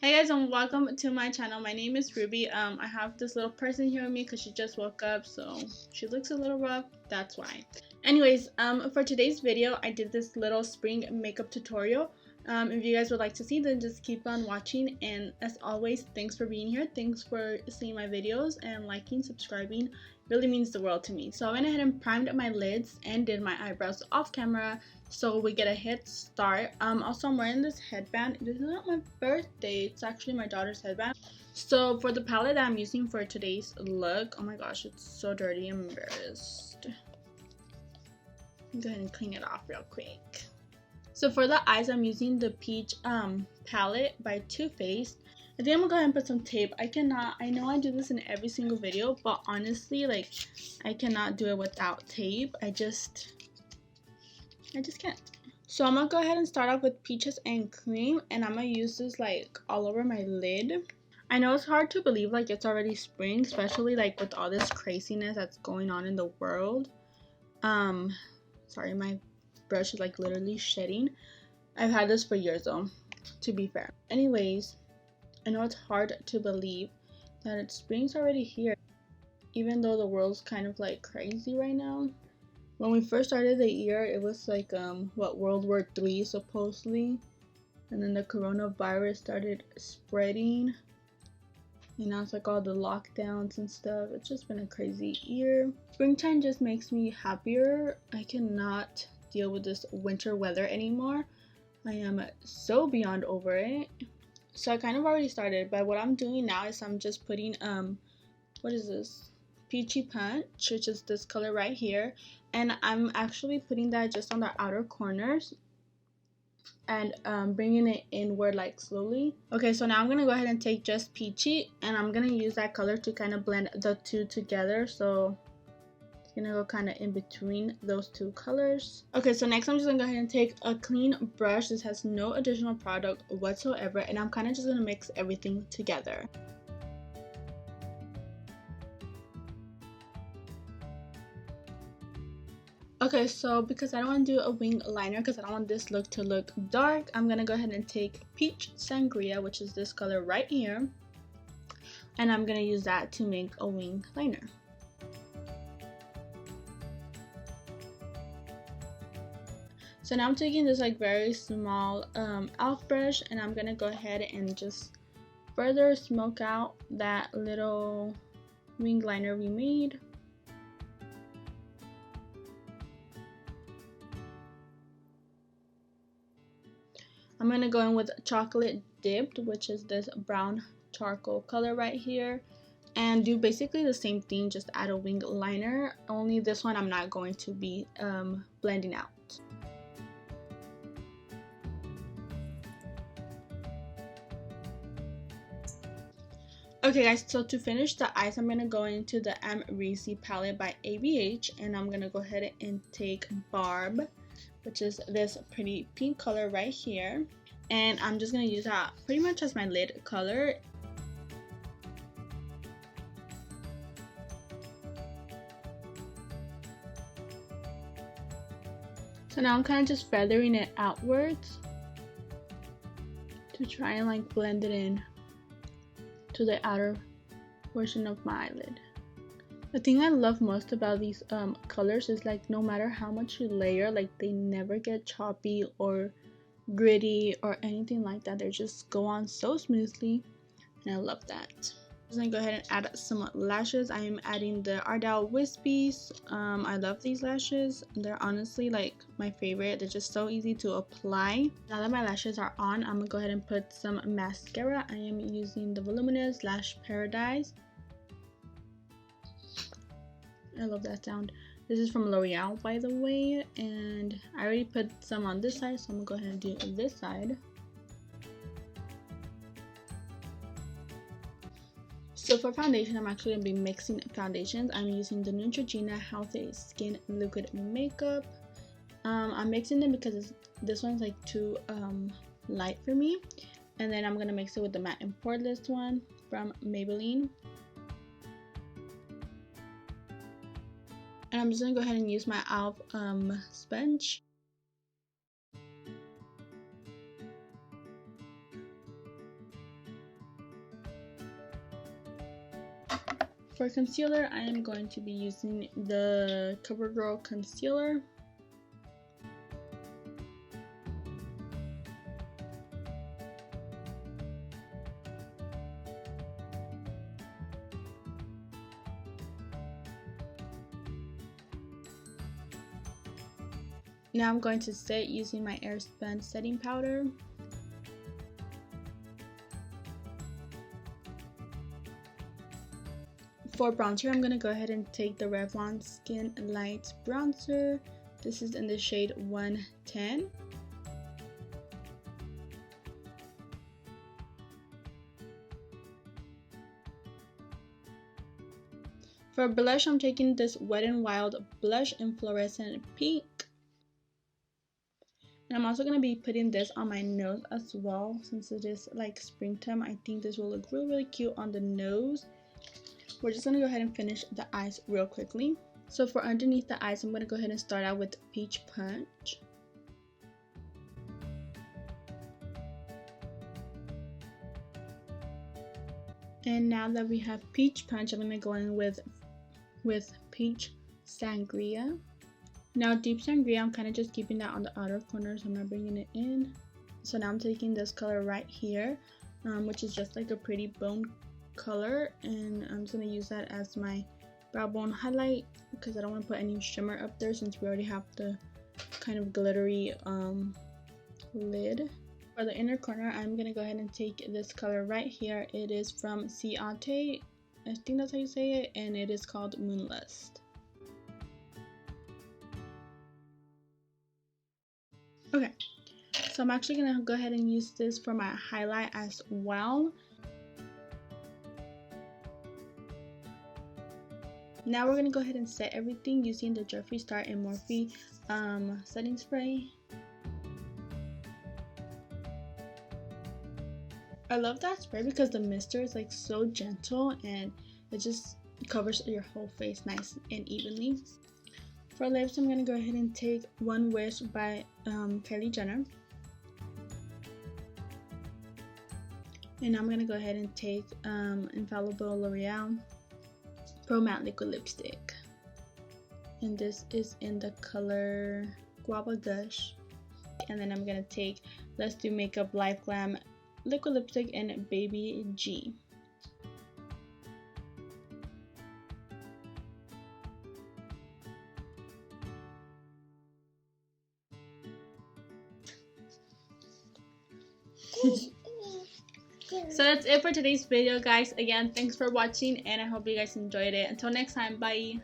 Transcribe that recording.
Hey guys, and welcome to my channel. My name is Ruby. I have this little person here with me because she just woke up, so she looks a little rough. That's why. Anyways, for today's video, I did this little spring makeup tutorial. If you guys would like to see, then just keep on watching. And as always, thanks for being here. Thanks for seeing my videos and liking, subscribing. Really means the world to me. So I went ahead and primed my lids and did my eyebrows off camera, so we get a head start. Also, I'm wearing this headband. This is not my birthday, it's actually my daughter's headband. So for the palette that I'm using for today's look, oh my gosh, it's so dirty. I'm embarrassed. Go ahead and clean it off real quick. So for the eyes, I'm using the Peach palette by Too Faced. I think I'm gonna go ahead and put some tape. I know I do this in every single video, but honestly, like, I cannot do it without tape. I just can't. So I'm gonna go ahead and start off with Peaches and Cream, and I'm gonna use this like all over my lid. I know it's hard to believe like it's already spring, especially like with all this craziness that's going on in the world. Sorry, my brush is like literally shedding. I've had this for years though, to be fair. Anyways, I know it's hard to believe that it's spring's already here, even though the world's kind of like crazy right now. When we first started the year, it was like World War III supposedly, and then the coronavirus started spreading, and now it's like all the lockdowns and stuff. It's just been a crazy year. Springtime just makes me happier. I cannot deal with this winter weather anymore. I am so beyond over it. So I kind of already started, but what I'm doing now is I'm just putting what is this? Peachy Punch, which is this color right here, and I'm actually putting that just on the outer corners and bringing it inward like slowly. Okay, so now I'm gonna go ahead and take just Peachy, and I'm gonna use that color to kind of blend the two together. So it's gonna go kind of in between those two colors. Okay, so next I'm just gonna go ahead and take a clean brush. This has no additional product whatsoever, and I'm kind of just gonna mix everything together. Okay, so because I don't want to do a wing liner, because I don't want this look to look dark, I'm going to go ahead and take Peach Sangria, which is this color right here, and I'm going to use that to make a wing liner. So now I'm taking this like very small e.l.f. brush, and I'm going to go ahead and just further smoke out that little wing liner we made. I'm going to go in with Chocolate Dipped, which is this brown charcoal color right here, and do basically the same thing, just add a wing liner, only this one I'm not going to be blending out. Okay guys, so to finish the eyes, I'm going to go into the Amrezy palette by ABH, and I'm going to go ahead and take Barb, which is this pretty pink color right here, and I'm just going to use that pretty much as my lid color. So now I'm kind of just feathering it outwards to try and like blend it in to the outer portion of my eyelid. The thing I love most about these colors is like no matter how much you layer, like they never get choppy or gritty or anything like that. They just go on so smoothly, and I love that. I'm gonna go ahead and add some lashes. I am adding the Ardell Wispies. I love these lashes. They're honestly like my favorite. They're just so easy to apply. Now that my lashes are on, I'm gonna go ahead and put some mascara. I am using the Voluminous Lash Paradise. I love that sound. This is from L'Oreal, by the way, and I already put some on this side, so I'm gonna go ahead and do this side. So for foundation, I'm actually gonna be mixing foundations. I'm using the Neutrogena Healthy Skin Liquid Makeup. I'm mixing them because this one's like too light for me, and then I'm gonna mix it with the matte and poreless one from Maybelline. And I'm just gonna go ahead and use my e.l.f. sponge. For concealer, I am going to be using the CoverGirl concealer. Now I'm going to set using my Airspun setting powder. For bronzer, I'm going to go ahead and take the Revlon Skin Light Bronzer. This is in the shade 110. For blush, I'm taking this Wet n Wild blush in Fluorescent Pink. And I'm also going to be putting this on my nose as well, since it is like springtime. I think this will look really, really cute on the nose. We're just going to go ahead and finish the eyes real quickly. So for underneath the eyes, I'm going to go ahead and start out with Peach Punch. And now that we have Peach Punch, I'm going to go in with Peach Sangria. Now Deep Sangria, I'm kind of just keeping that on the outer corner, so I'm not bringing it in. So now I'm taking this color right here, which is just like a pretty bone color, and I'm just going to use that as my brow bone highlight because I don't want to put any shimmer up there since we already have the kind of glittery lid. For the inner corner, I'm going to go ahead and take this color right here. It is from Ciate, I think that's how you say it, and it is called Moonlust. Okay, so I'm actually going to go ahead and use this for my highlight as well. Now we're going to go ahead and set everything using the Jeffree Star and Morphe setting spray. I love that spray because the mister is like so gentle and it just covers your whole face nice and evenly. For lips, I'm going to go ahead and take One Wish by Kylie Jenner. And I'm going to go ahead and take Infallible L'Oreal Pro Matte Liquid Lipstick. And this is in the color Guava Gush. And then I'm going to take Let's Do Makeup Life Glam Liquid Lipstick in Baby G. So that's it for today's video, guys. Again, thanks for watching and I hope you guys enjoyed it. Until next time, bye.